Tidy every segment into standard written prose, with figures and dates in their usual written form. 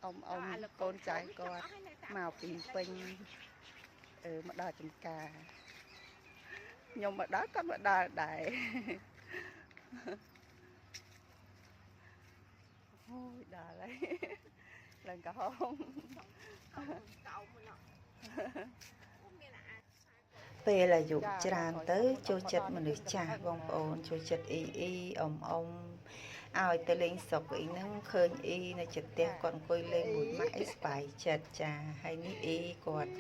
ông con trai con màu pin pin mà đo chấm cà nhưng mà đó có mà đo đại ôi đò lấy lần cả không ពេលអាយុច្រើនទៅចូលចិត្តមនុស្សចាស់បងប្អូនចូលចិត្តអ៊ីឲ្យទៅលេងស្រុកអ៊ីហ្នឹងឃើញអ៊ីនៅចិត្តផ្ទះគាត់អង្គុយលេងមួយម៉ាក់អ៊ីស្បាយចិត្តចាហើយនេះអ៊ីគាត់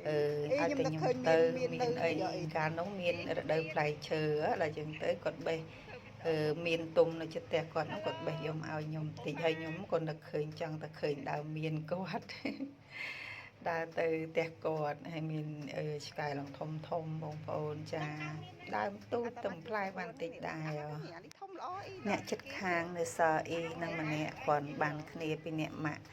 ឲ្យទៅខ្ញុំទៅមានអីកាលនោះមានរដូវផ្លែឈើដល់យើងទៅគាត់បេះមានទុំនៅចិត្តផ្ទះគាត់នោះគាត់បេះយកឲ្យខ្ញុំតិចហើយខ្ញុំក៏នឹកឃើញចង់តែឃើញដើមមានគាត់ដើរទៅផ្ទះគាត់ហើយមានឆ្កែឡើងធំបងប្អូនចាដើមទូចទំផ្លែបានតិចដែរអ្នកចិត្តខាងនៅសអ៊ីនឹងម្នាក់គាត់បានគ្នាពីអ្នកម៉ាក់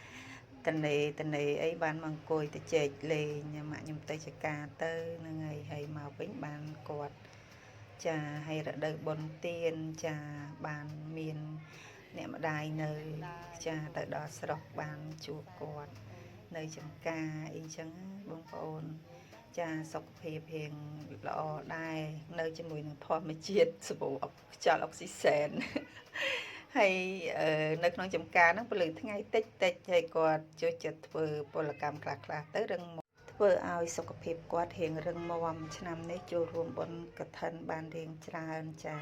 តនេអីបានមកអង្គុយទៅជែកលេងម៉ាក់ខ្ញុំទៅចកាទៅហ្នឹងហើយមកវិញបានគាត់ចាហើយរដូវបុណ្យទានចាបានមានអ្នកម្ដាយនៅចាទៅដល់ស្រុកបានជួបគាត់នៅចំការអីចឹងបងប្អូនចាសុខភាពរៀងល្អដែរនៅជាមួយនឹងធម្មជាតិសម្បូរខ្យល់អុកស៊ីសែនហើយនៅក្នុងចំការហ្នឹងពលឺថ្ងៃតិចហើយគាត់ចូលចិត្តធ្វើពលកម្មខ្លះទៅរឹងធ្វើឲ្យសុខភាពគាត់រៀងរឹងមាំឆ្នាំនេះចូលរួមបុណ្យកឋិនបានរៀងច្រើនចា